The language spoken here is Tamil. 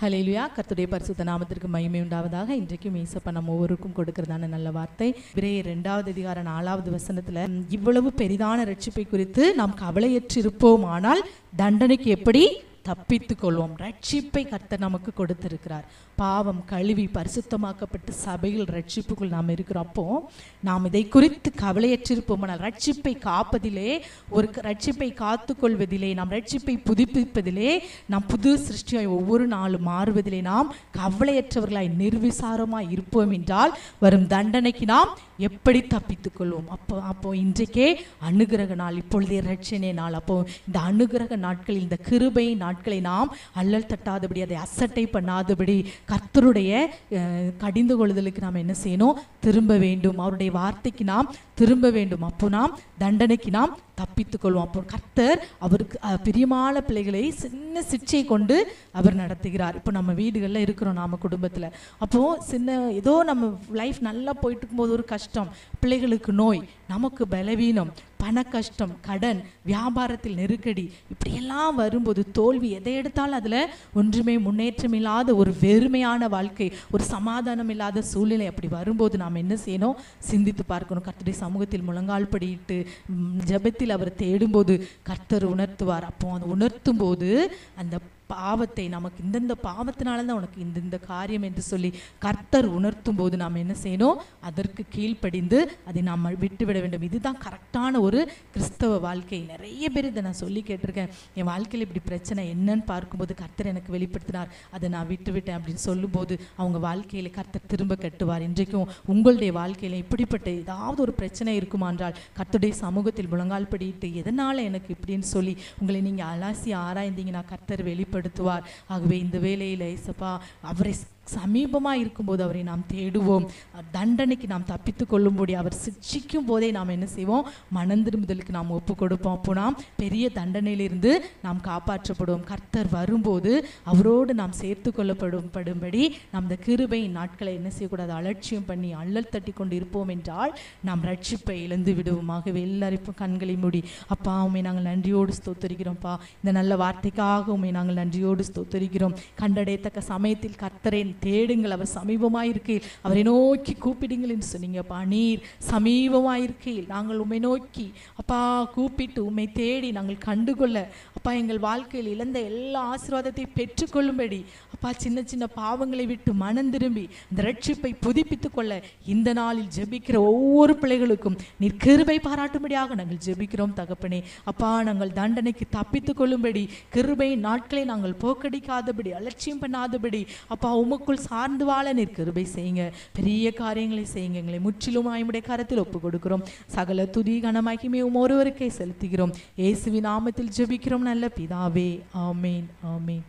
ஹல்லேலூயா. கர்த்தருடைய பரிசுத்த நாமத்திற்கு மகிமை உண்டாவதாக. இன்றைக்கும் இயேசப்பா நம்ம ஒவ்வொருக்கும் கொடுக்கிறதான நல்ல வார்த்தை எபிரேயர் 2வது அதிகாரம் 4வது வசனத்துல, இவ்வளவு பெரிதான ரட்சிப்பை குறித்து நாம் கவலையற்றிருப்போமானால் தண்டனைக்கு எப்படி தப்பித்து கொள்வோம். ரட்சிப்பை கர்த்தர் நமக்கு கொடுத்திருக்கிறார். பாவம் கழுவி பரிசுத்தமாக்கப்பட்டு சபையில் ரட்சிப்புக்குள் நாம் இருக்கிறோம். அப்போ நாம் இதை குறித்து கவலையற்றிருப்போமானால், ரட்சிப்பை காப்பதிலே, ஒரு ரட்சிப்பை காத்து கொள்வதிலே, நாம் ரட்சிப்பை புதுப்பிப்பதிலே, நாம் புது சிருஷ்டியாய் ஒவ்வொரு நாளும் மாறுவதிலே நாம் கவலையற்றவர்களாய் நிர்விசாரமாய் இருப்போம் என்றால் வரும் தண்டனைக்கு நாம் எப்படி தப்பித்துக் கொள்வோம்? அப்போ இன்றைக்கே அனுகிரக நாள், இப்பொழுதே ரட்சணை நாள். அப்போ இந்த அனுகிரக நாட்களில், இந்த கிருபை நாட்களை நாம் அல்லல் தட்டாதபடி, அதை அசட்டை பண்ணாதபடி கர்த்தருடைய கடிந்து கொள்ளுதலுக்கு நாம் என்ன செய்யணும்? திரும்ப வேண்டும். அவருடைய வார்த்தைக்கு நாம் திரும்ப வேண்டும். அப்போ நாம் தண்டனைக்கு நாம் தப்பித்துக் கொள்வோம். அப்போ கர்த்தர் அவருக்கு பிரியமான பிள்ளைகளை சின்ன சிற்சையை கொண்டு அவர் நடத்துகிறார். இப்போ நம்ம வீடுகளில் இருக்கிறோம், நாம குடும்பத்தில். அப்போது சின்ன ஏதோ நம்ம லைஃப் நல்லா போயிட்டு இருக்கும்போது ஒரு கஷ்டம், பிள்ளைகளுக்கு நோய், நமக்கு பலவீனம், பண கஷ்டம், கடன், வியாபாரத்தில் நெருக்கடி, இப்படியெல்லாம் வரும்போது தோல்வி, எதை எடுத்தாலும் அதில் ஒன்றுமே முன்னேற்றம் இல்லாத ஒரு வெறுமையான வாழ்க்கை, ஒரு சமாதானம் இல்லாத சூழ்நிலை, அப்படி வரும்போது நாம் என்ன செய்யணும்? சிந்தித்து பார்க்கணும். கர்த்தருடைய சமூகத்தில் முழங்கால் படியிட்டு ஜெபத்தில் அவர் தேடும்போது கர்த்தர் உணர்த்துவார். அப்போ அதை உணர்த்தும் போது அந்த பாவத்தை, நமக்கு இந்தந்த பாவத்தினால தான் உனக்கு இந்த காரியம் என்று சொல்லி கர்த்தர் உணர்த்தும் போது நாம் என்ன செய்யணும்? அதற்கு கீழ்ப்படிந்து அதை நாம் விட்டுவிட வேண்டும். இதுதான் கரெக்டான ஒரு கிறிஸ்தவ வாழ்க்கை. நிறைய பேர் இதை நான் சொல்லி கேட்டிருக்கேன். என் வாழ்க்கையில் இப்படி பிரச்சனை என்னன்னு பார்க்கும்போது கர்த்தர் எனக்கு வெளிப்படுத்தினார், அதை நான் விட்டுவிட்டேன் அப்படின்னு சொல்லும்போது அவங்க வாழ்க்கையில் கர்த்தர் திரும்ப கட்டுவார். இன்றைக்கும் உங்களுடைய வாழ்க்கையில் இப்படிப்பட்ட ஏதாவது ஒரு பிரச்சனை இருக்குமா என்றால் கர்த்தருடைய சமூகத்தில் முழங்கால் படிட்டு, எதனால் எனக்கு இப்படின்னு சொல்லி உங்களை நீங்கள் அலாசி ஆராய்ந்தீங்கன்னா கர்த்தர் வெளிப்படுத்துவார். ஆகவே இந்த வேளையில் இயேசப்பா அவரை சமீபமாக இருக்கும்போது அவரை நாம் தேடுவோம். தண்டனைக்கு நாம் தப்பித்து கொள்ளும்படி அவர் சிக்ஷிக்கும் போதே நாம் என்ன செய்வோம்? மனந்திரும்புதலுக்கு நாம் ஒப்பு கொடுப்போம். அப்போ நாம் பெரிய தண்டனையிலிருந்து நாம் காப்பாற்றப்படுவோம். கர்த்தர் வரும்போது அவரோடு நாம் சேர்த்து கொள்ளப்படும்படி நாம் இந்த கிருபையின் நாட்களை என்ன செய்யக்கூடாது? அலட்சியம் பண்ணி அல்லல் தட்டி கொண்டு இருப்போம் என்றால் நாம் ரட்சிப்பை இழந்து விடுவோம். ஆகவே எல்லாரும் கண்களை மூடி, அப்பா உம்மை நாங்கள் நன்றியோடு ஸ்தோத்தரிக்கிறோம்ப்பா, இந்த நல்ல வார்த்தைக்காக உம்மை நாங்கள் நன்றியோடு ஸ்தோத்தரிக்கிறோம். கண்டடையத்தக்க சமயத்தில் கர்த்தரை தேடுங்கள், அவர் சமீபமாக இருக்கையில் அவரை நோக்கி கூப்பிடுங்கள் என்று சொன்னீங்கப்பா. நீர் சமீபமாக இருக்கையில் நாங்கள் உம்மை நோக்கி அப்பா கூப்பிட்டு உம்மை தேடி நாங்கள் கண்டுகொள்ள, அப்பா எங்கள் வாழ்க்கையில் இழந்த எல்லா ஆசீர்வாதத்தை பெற்றுக்கொள்ளும்படி, அப்பா சின்ன சின்ன பாவங்களை விட்டு மனம் திரும்பி இந்த ரட்சிப்பை புதுப்பித்துக் கொள்ள இந்த நாளில் ஜெபிக்கிற ஒவ்வொரு பிள்ளைகளுக்கும் நீர் கிருபை பாராட்டும்படியாக நாங்கள் ஜெபிக்கிறோம் தகப்பனே. அப்பா நாங்கள் தண்டனைக்கு தப்பித்துக் கொள்ளும்படி, கிருபை நாட்களை நாங்கள் போக்கடிக்காதபடி, அலட்சியம் பண்ணாதபடி, அப்பா உமக்குள் சார்ந்து வாழ நீர் கிருபை செய்யுங்க. பெரிய காரியங்களை செய்யுங்க. எங்களை முற்றிலும் உம்முடைய கரத்தில் ஒப்பு கொடுக்கிறோம். சகல துதி கன மகிமை ஒருவருக்கே செலுத்துகிறோம். இயேசுவின் நாமத்தில் ஜெபிக்கிறோம் நல்ல பிதாவே. ஆமேன், ஆமேன்.